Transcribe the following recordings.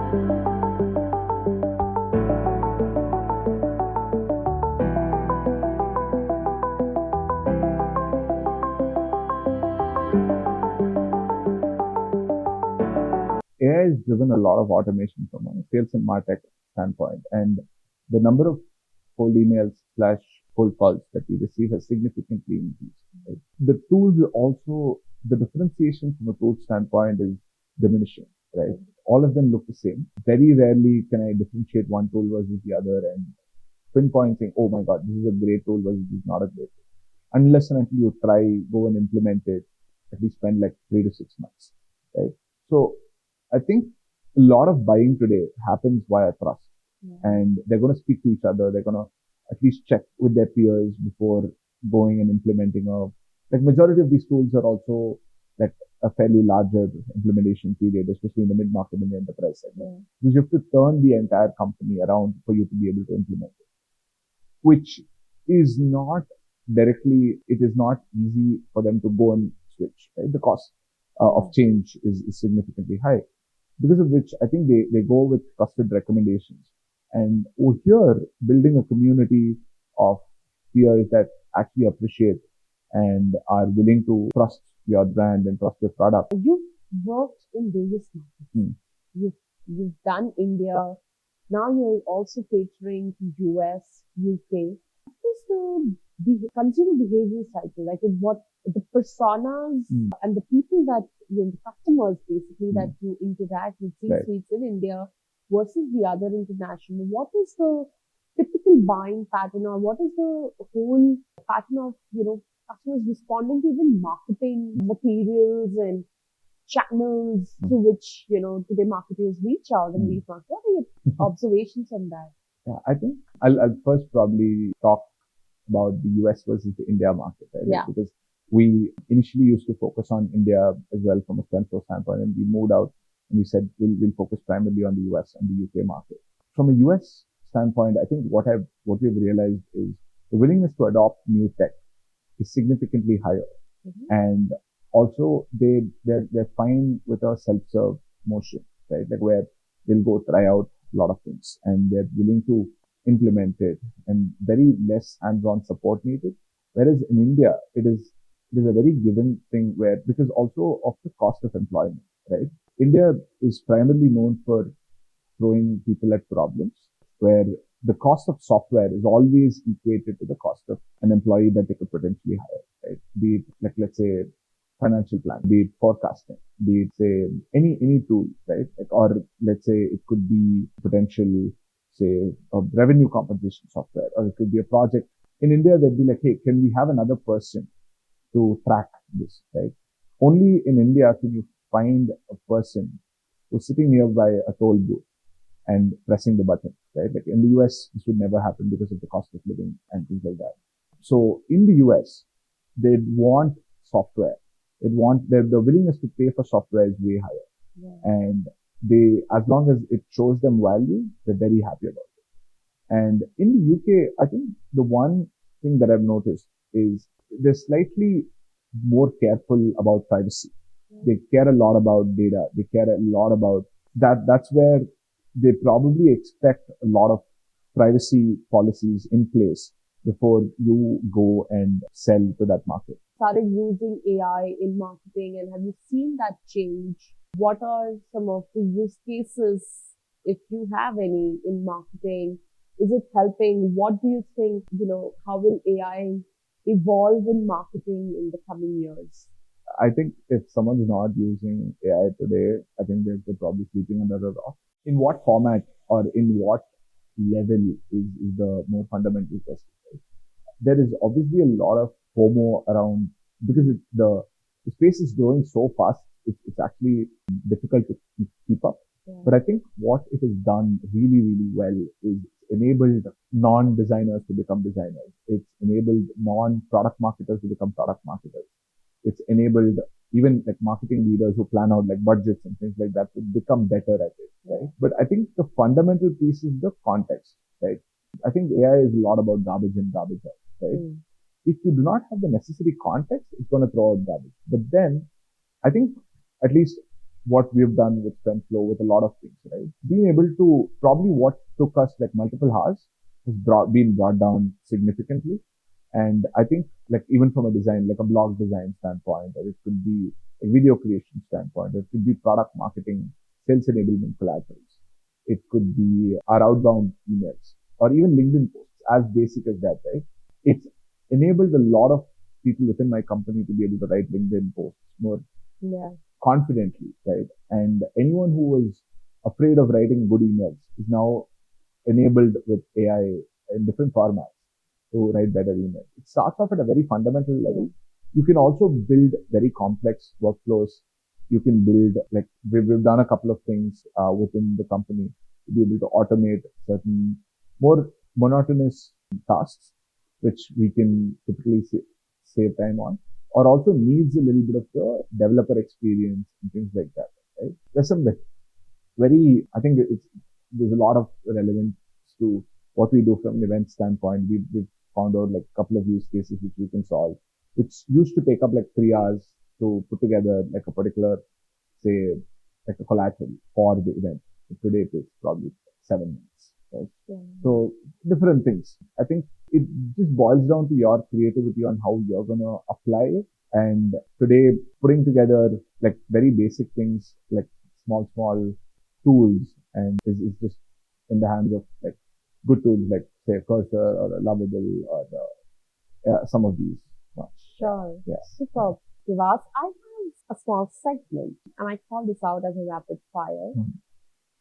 AI has driven a lot of automation from a sales and martech standpoint, and the number of cold emails slash cold calls that we receive has significantly increased. Right? The tools also, the differentiation from a tool standpoint is diminishing, right? All of them look the same. Very rarely can I differentiate one tool versus the other and pinpoint saying, oh my God, this is a great tool versus this is not a great tool. Unless and until you try, go and implement it, at least spend like 3 to 6 months, right? So I think a lot of buying today happens via trust. And they're going to speak to each other. They're going to at least check with their peers before going and implementing like majority of these tools are also like a fairly larger implementation period, especially in the mid-market and the enterprise segment. Because you have to turn the entire company around for you to be able to implement it, which is not directly, it is not easy for them to go and switch, right? The cost of change is significantly high, because of which I think they go with trusted recommendations. And over here, building a community of peers that actually appreciate and are willing to trust your brand and trust your product. You've worked in various markets. You've done India. Now you're also catering to US, UK. What is the consumer behavior cycle? Like what the personas and the people that the customers basically that you interact with C-suites in India versus the other international. What is the typical buying pattern, or what is the whole pattern of customers responding to even marketing materials and channels through which today marketers reach out in these markets? What are your observations on that? Yeah, I think I'll first probably talk about the US versus the India market, right? Yeah. Because we initially used to focus on India as well from a strength standpoint, and we moved out and we said we'll focus primarily on the US and the UK market. From a US standpoint, I think what we've realized is the willingness to adopt new tech is significantly higher. And also they're fine with a self-serve motion, right? Like where they'll go try out a lot of things and they're willing to implement it, and very less hands-on support needed. Whereas in India, it is a very given thing where, because also of the cost of employment, right? India is primarily known for throwing people at problems, where the cost of software is always equated to the cost of an employee that they could potentially hire, right? Be it like, let's say, financial plan, be it forecasting, be it say any tool, right? Like, or let's say it could be potential, say, a revenue compensation software, or it could be a project. In India, they'd be like, hey, can we have another person to track this, right? Only in India can you find a person who's sitting nearby a toll booth and pressing the button, right? Like in the US, this would never happen because of the cost of living and things like that. So in the US, they'd want software. They'd want the willingness to pay for software is way higher. And as long as it shows them value, they're very happy about it. And in the UK, I think the one thing that I've noticed is they're slightly more careful about privacy. They care a lot about data. They care a lot about that. That's where they probably expect a lot of privacy policies in place before you go and sell to that market. Started using AI in marketing, and have you seen that change? What are some of the use cases, if you have any, in marketing? Is it helping? What do you think, how will AI evolve in marketing in the coming years? I think if someone's not using AI today, I think they're probably sleeping under a rock. In what format or in what level is the more fundamental question, right? There is obviously a lot of FOMO around, because the space is growing so fast, it's actually difficult to keep up. But I think what it has done really, really well is enabled non-designers to become designers. It's enabled non-product marketers to become product marketers. It's enabled even like marketing leaders who plan out like budgets and things like that to become better at it, right? But I think the fundamental piece is the context, right? I think AI is a lot about garbage in, garbage out, right? If you do not have the necessary context, it's going to throw out garbage. But then I think at least what we've done with SpendFlow with a lot of things, right? Being able to probably what took us like multiple hours has been brought down significantly. And I think like even from a design, like a blog design standpoint, or it could be a video creation standpoint, or it could be product marketing, sales enablement collaterals. It could be our outbound emails or even LinkedIn posts, as basic as that, right? It's enabled a lot of people within my company to be able to write LinkedIn posts more confidently, right? And anyone who was afraid of writing good emails is now enabled with AI in different formats to write better emails. It starts off at a very fundamental level. You can also build very complex workflows. You can build, like, we've done a couple of things within the company to be able to automate certain more monotonous tasks, which we can typically save time on, or also needs a little bit of the developer experience and things like that, right? There's some I think there's a lot of relevance to what we do from an event standpoint. We've found out like a couple of use cases which we can solve, which used to take up like 3 hours to put together like a particular, say, like a collateral for the event. Today it takes probably 7 minutes, right? Yeah. So different things. I think it just boils down to your creativity on how you're going to apply it. And today putting together like very basic things like small tools and is just in the hands of like good tools like say Cursor or Lovable or some of these. Sure. Yeah. Super. Devas, I have a small segment and I call this out as a rapid fire. Mm-hmm.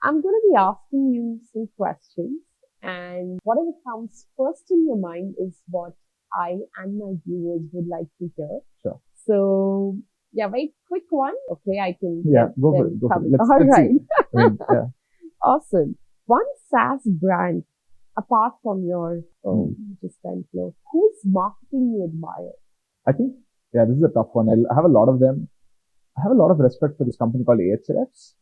I'm going to be asking you some questions and whatever comes first in your mind is what I and my viewers would like to hear. Sure. So yeah, very quick one. Okay, I can. Go for it. All right. Yeah. Awesome. One SaaS brand apart from your SpendFlow, whose marketing you admire? I think, this is a tough one. I have a lot of them. I have a lot of respect for this company called Ahrefs,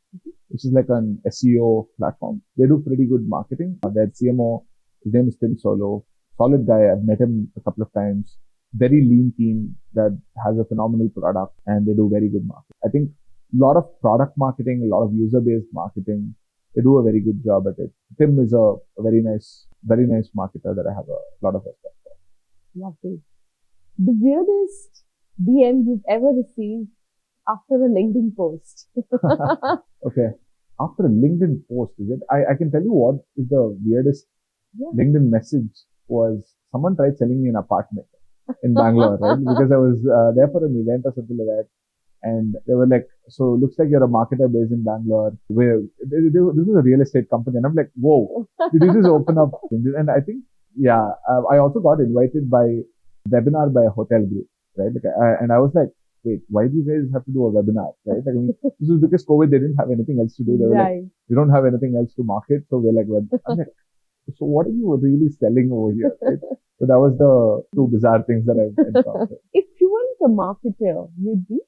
which is like an SEO platform. They do pretty good marketing. Their CMO, his name is Tim Solo. Solid guy. I've met him a couple of times. Very lean team that has a phenomenal product and they do very good marketing. I think a lot of product marketing, a lot of user-based marketing, they do a very good job at it. Tim is a very nice marketer that I have a lot of respect for. Lovely. The weirdest DM you've ever received after a LinkedIn post? Okay. After a LinkedIn post, is it? I can tell you what is the weirdest LinkedIn message was someone tried selling me an apartment in Bangalore, right? Because I was there for an event or something like that. And they were like, so it looks like you're a marketer based in Bangalore. Where this is a real estate company. And I'm like, whoa, did you just open up? And I think, I also got invited by a webinar by a hotel group, right? And I was like, wait, why do you guys have to do a webinar, right? Like, I mean, this was because COVID, they didn't have anything else to do. They were like, we don't have anything else to market. So we're like, I'm like, so what are you really selling over here, right? So that was the two bizarre things that I've encountered. If you weren't a marketer, you'd be?